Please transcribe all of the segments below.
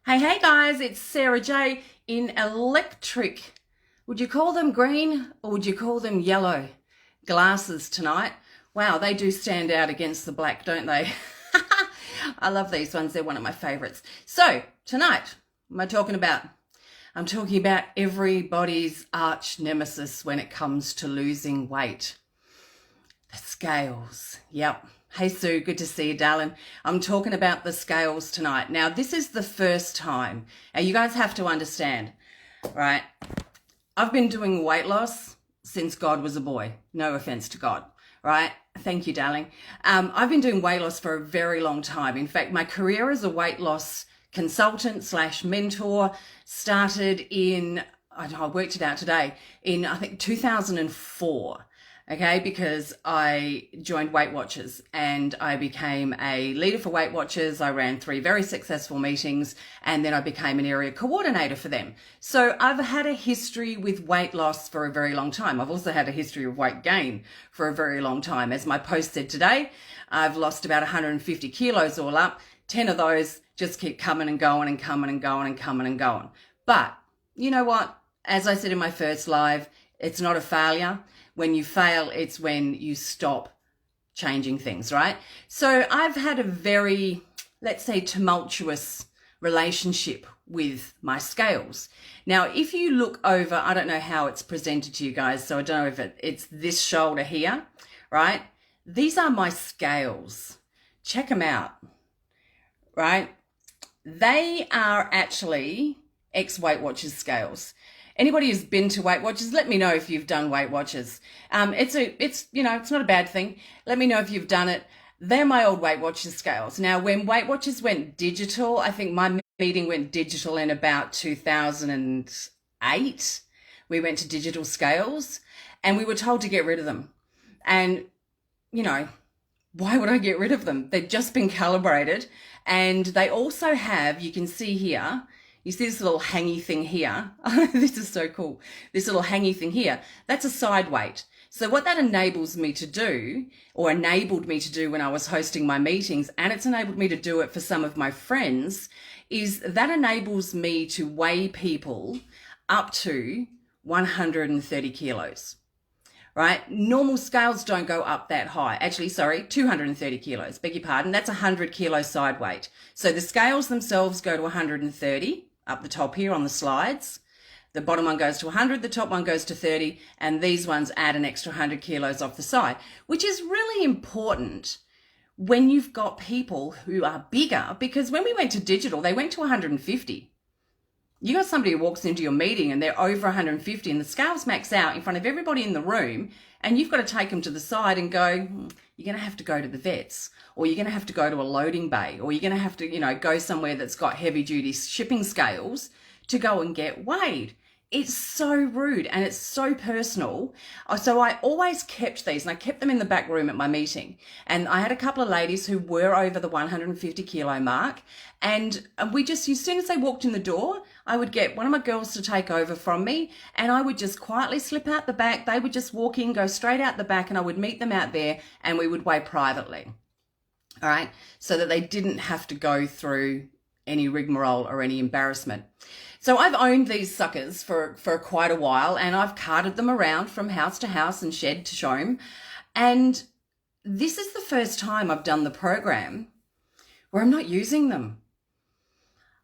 Hey guys, it's Sarah J in electric. Would you call them green or would you call them yellow glasses tonight? Wow, they do stand out against the black, don't they? I love these ones. They're one of my favorites. So tonight, what am I talking about? I'm talking about everybody's arch nemesis when it comes to losing weight. The scales. Yep. Hey Sue, good to see you, darling. I'm talking about the scales tonight. Now, this is the first time. Now, you guys have to understand, right? I've been doing weight loss since God was a boy. No offense to God, right? Thank you, darling. I've been doing weight loss for a very long time. In fact, my career as a weight loss consultant / mentor started in, I worked it out today, in I think 2004. Okay, because I joined Weight Watchers and I became a leader for Weight Watchers. I ran 3 very successful meetings and then I became an area coordinator for them. So I've had a history with weight loss for a very long time. I've also had a history of weight gain for a very long time. As my post said today, I've lost about 150 kilos all up. 10 of those just keep coming and going and coming and going and coming and going. But you know what? As I said in my first live, it's not a failure. When you fail, it's when you stop changing things, right? So I've had a very, let's say, tumultuous relationship with my scales. Now, if you look over, I don't know how it's presented to you guys, so I don't know if it's this shoulder here, right? These are my scales. Check them out, right? They are actually ex-Weight Watchers scales. Anybody who's been to Weight Watchers, let me know if you've done Weight Watchers. It's not a bad thing. Let me know if you've done it. They're my old Weight Watchers scales. Now, when Weight Watchers went digital, I think my meeting went digital in about 2008. We went to digital scales and we were told to get rid of them. And, why would I get rid of them? They've just been calibrated and they also have, you can see here, you see this little hangy thing here? This is so cool. This little hangy thing here, that's a side weight. So what that enables me to do, or enabled me to do when I was hosting my meetings, and it's enabled me to do it for some of my friends, is that enables me to weigh people up to 130 kilos, right? Normal scales don't go up that high. Actually, 230 kilos, beg your pardon. That's 100 kilo side weight. So the scales themselves go to 130. Up the top here on the slides. The bottom one goes to 100, the top one goes to 30, and these ones add an extra 100 kilos off the side, which is really important when you've got people who are bigger, because when we went to digital, they went to 150. You got somebody who walks into your meeting and they're over 150 and the scales max out in front of everybody in the room, and you've got to take them to the side and go, you're going to have to go to the vets, or you're going to have to go to a loading bay, or you're going to have to, go somewhere that's got heavy duty shipping scales to go and get weighed. It's so rude and it's so personal. So I always kept these, and I kept them in the back room at my meeting. And I had a couple of ladies who were over the 150 kilo mark. And we just, as soon as they walked in the door, I would get one of my girls to take over from me, and I would just quietly slip out the back. They would just walk in, go straight out the back, and I would meet them out there and we would weigh privately. All right. So that they didn't have to go through any rigmarole or any embarrassment. So I've owned these suckers for quite a while, and I've carted them around from house to house and shed to showroom. And this is the first time I've done the program where I'm not using them.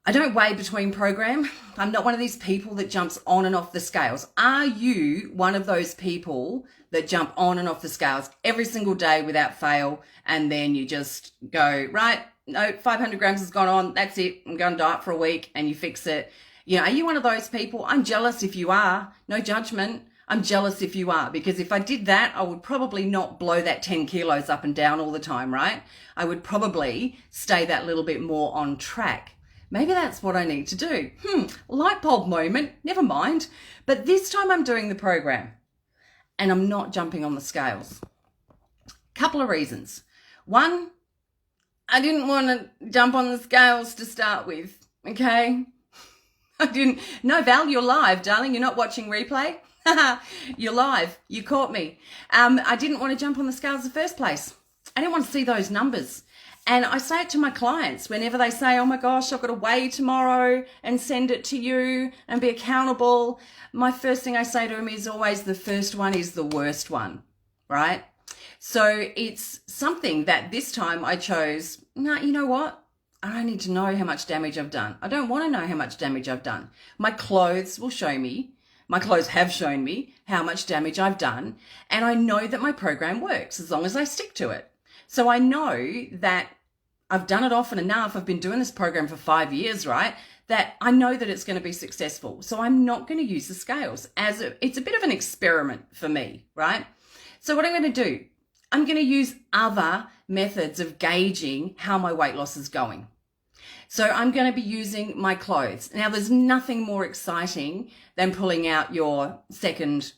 I don't weigh between program. I'm not one of these people that jumps on and off the scales. Are you one of those people that jump on and off the scales every single day without fail, and then you just go, right, no, 500 grams has gone on, that's it, I'm going to diet for a week, and you fix it? Are you one of those people? I'm jealous if you are. No judgment. I'm jealous if you are, because if I did that, I would probably not blow that 10 kilos up and down all the time, right? I would probably stay that little bit more on track. Maybe that's what I need to do. Light bulb moment, never mind. But this time I'm doing the program and I'm not jumping on the scales. Couple of reasons. One, I didn't want to jump on the scales to start with, okay? No, Val, you're live, darling. You're not watching replay. You're live. You caught me. I didn't want to jump on the scales in the first place. I didn't want to see those numbers. And I say it to my clients whenever they say, oh my gosh, I've got to weigh tomorrow and send it to you and be accountable. My first thing I say to them is always the first one is the worst one, right? So it's something that this time I chose, no, you know what? I don't need to know how much damage I've done. I don't want to know how much damage I've done. My clothes will show me. My clothes have shown me how much damage I've done. And I know that my program works as long as I stick to it. So I know that I've done it often enough. I've been doing this program for 5 years, right? That I know that it's going to be successful. So I'm not going to use the scales it's a bit of an experiment for me, right? So what I'm going to do, I'm going to use other methods of gauging how my weight loss is going. So I'm going to be using my clothes. Now, there's nothing more exciting than pulling out your second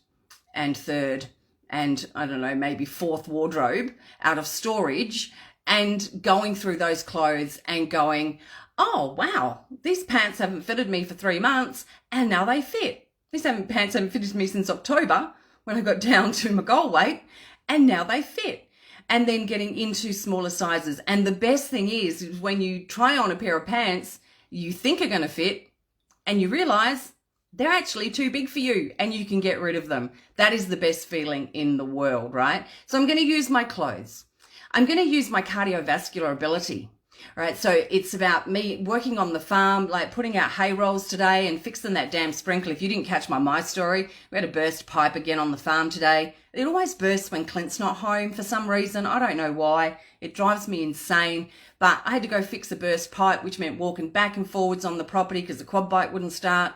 and third and, I don't know, maybe fourth wardrobe out of storage and going through those clothes and going, oh, wow, these pants haven't fitted me for 3 months and now they fit. These pants haven't fitted me since October when I got down to my goal weight and now they fit. And then getting into smaller sizes. And the best thing is when you try on a pair of pants you think are going to fit and you realize they're actually too big for you and you can get rid of them. That is the best feeling in the world, right? So I'm going to use my clothes. I'm going to use my cardiovascular ability. Right, so it's about me working on the farm, like putting out hay rolls today and fixing that damn sprinkler. If you didn't catch my story, we had a burst pipe again on the farm today. It always bursts when Clint's not home for some reason. I don't know why. It drives me insane. But I had to go fix a burst pipe, which meant walking back and forwards on the property because the quad bike wouldn't start.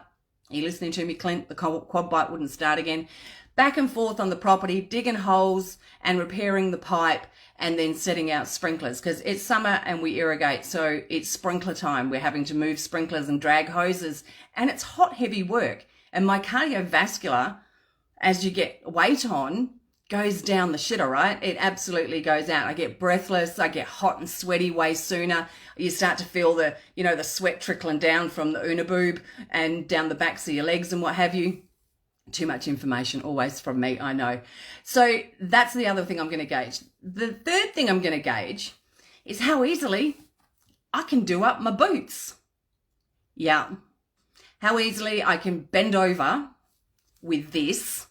Are you listening to me, Clint? The quad bike wouldn't start again. Back and forth on the property, digging holes and repairing the pipe, and then setting out sprinklers because it's summer and we irrigate. So it's sprinkler time. We're having to move sprinklers and drag hoses and it's hot, heavy work. And my cardiovascular, as you get weight on, goes down the shitter, right? It absolutely goes out. I get breathless. I get hot and sweaty way sooner. You start to feel the sweat trickling down from the una boob and down the backs of your legs and what have you. Too much information always from me, I know. So that's the other thing I'm going to gauge. The third thing I'm going to gauge is how easily I can do up my boots. Yeah. How easily I can bend over with this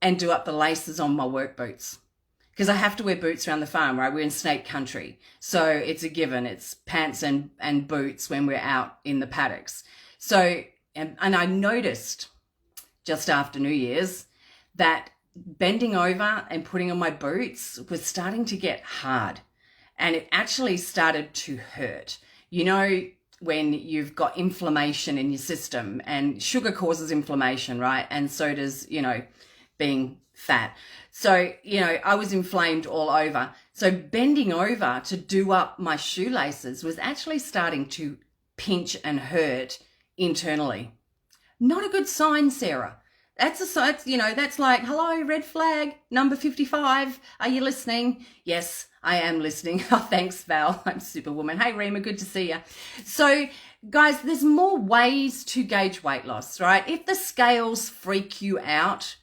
and do up the laces on my work boots. Because I have to wear boots around the farm, right? We're in snake country. So it's a given. It's pants and boots when we're out in the paddocks. So, and I noticed just after New Year's that bending over and putting on my boots was starting to get hard and it actually started to hurt. You know, when you've got inflammation in your system, and sugar causes inflammation, right? And so does, being fat. So, I was inflamed all over. So bending over to do up my shoelaces was actually starting to pinch and hurt internally. Not a good sign, Sarah. That's a sign, that's like, hello, red flag, number 55. Are you listening? Yes, I am listening. Oh, thanks, Val. I'm Superwoman. Hey, Rima, good to see you. So, guys, there's more ways to gauge weight loss, right? If the scales freak you out,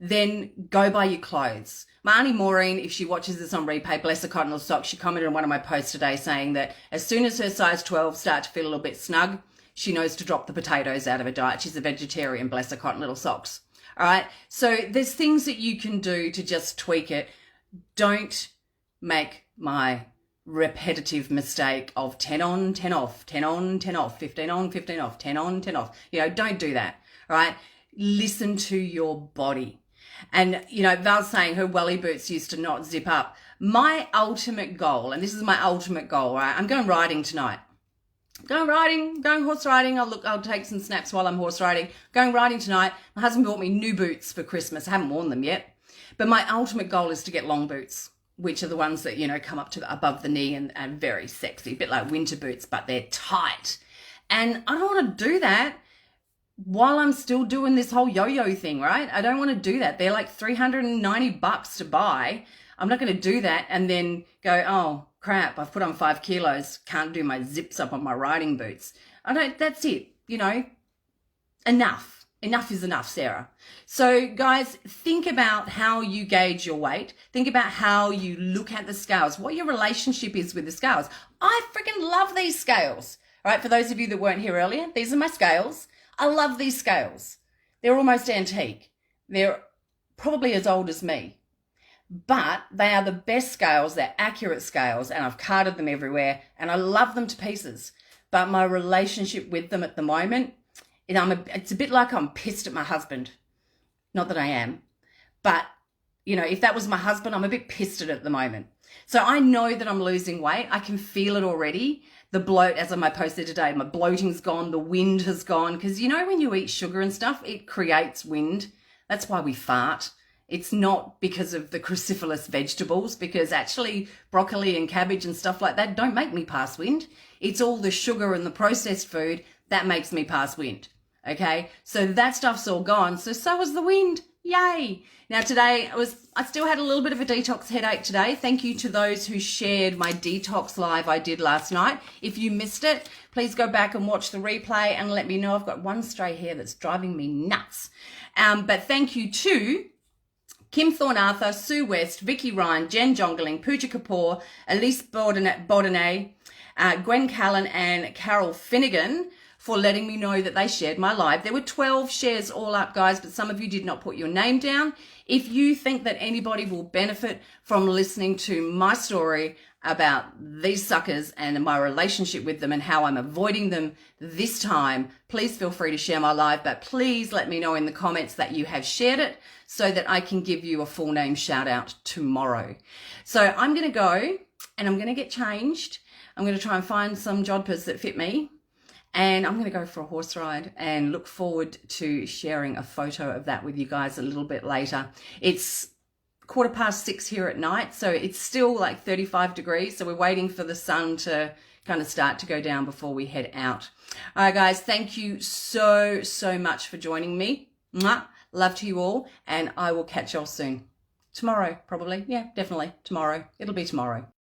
then go buy your clothes. My Auntie Maureen, if she watches this on replay, bless her cotton little socks, she commented on one of my posts today saying that as soon as her size 12 start to feel a little bit snug, she knows to drop the potatoes out of her diet. She's a vegetarian, bless her cotton little socks. All right. So there's things that you can do to just tweak it. Don't make my repetitive mistake of 10 on, 10 off, 10 on, 10 off, 15 on, 15 off, 10 on, 10 off. Don't do that. All right. Listen to your body. And, Val's saying her welly boots used to not zip up. My ultimate goal, and this is my ultimate goal, right? I'm going riding tonight. Going horse riding. I'll take some snaps while I'm horse riding. Going riding tonight. My husband bought me new boots for Christmas. I haven't worn them yet. But my ultimate goal is to get long boots, which are the ones that, come up to above the knee and are very sexy, a bit like winter boots, but they're tight. And I don't want to do that while I'm still doing this whole yo-yo thing, right? I don't want to do that. They're like $390 to buy. I'm not going to do that and then go, oh, crap, I've put on 5 kilos, can't do my zips up on my riding boots. That's it, enough. enough is enough, Sarah. So guys, think about how you gauge your weight. Think about how you look at the scales, what your relationship is with the scales. I freaking love these scales. All right, for those of you that weren't here earlier, these are my scales. I love these scales. They're almost antique. They're probably as old as me. But they are the best scales. They're accurate scales, and I've carded them everywhere, and I love them to pieces. But my relationship with them at the moment, it's a bit like I'm pissed at my husband. Not that I am, but you know, if that was my husband, I'm a bit pissed at it at the moment. So I know that I'm losing weight. I can feel it already. The bloat, as I posted today, my bloating's gone. The wind has gone. Because you know, when you eat sugar and stuff, it creates wind. That's why we fart. It's not because of the cruciferous vegetables, because actually broccoli and cabbage and stuff like that don't make me pass wind. It's all the sugar and the processed food that makes me pass wind. Okay, so that stuff's all gone. So is the wind. Yay. Now today I still had a little bit of a detox headache today. Thank you to those who shared my detox live I did last night. If you missed it, please go back and watch the replay and let me know. I've got one stray hair that's driving me nuts. But thank you to Kim Thorne Arthur, Sue West, Vicky Ryan, Jen Jongling, Pooja Kapoor, Elise Bourdonnais, Gwen Callan and Carol Finnegan for letting me know that they shared my live. There were 12 shares all up, guys, but some of you did not put your name down. If you think that anybody will benefit from listening to my story about these suckers and my relationship with them and how I'm avoiding them this time, please feel free to share my live, but please let me know in the comments that you have shared it so that I can give you a full name shout out tomorrow. So I'm going to go and I'm going to get changed. I'm going to try and find some jodhpurs that fit me. And I'm going to go for a horse ride and look forward to sharing a photo of that with you guys a little bit later. It's 6:15 here at night, so it's still like 35 degrees. So we're waiting for the sun to kind of start to go down before we head out. All right, guys, thank you so much for joining me. Mwah. Love to you all, and I will catch y'all soon. Tomorrow, probably. Yeah, definitely. Tomorrow. It'll be tomorrow.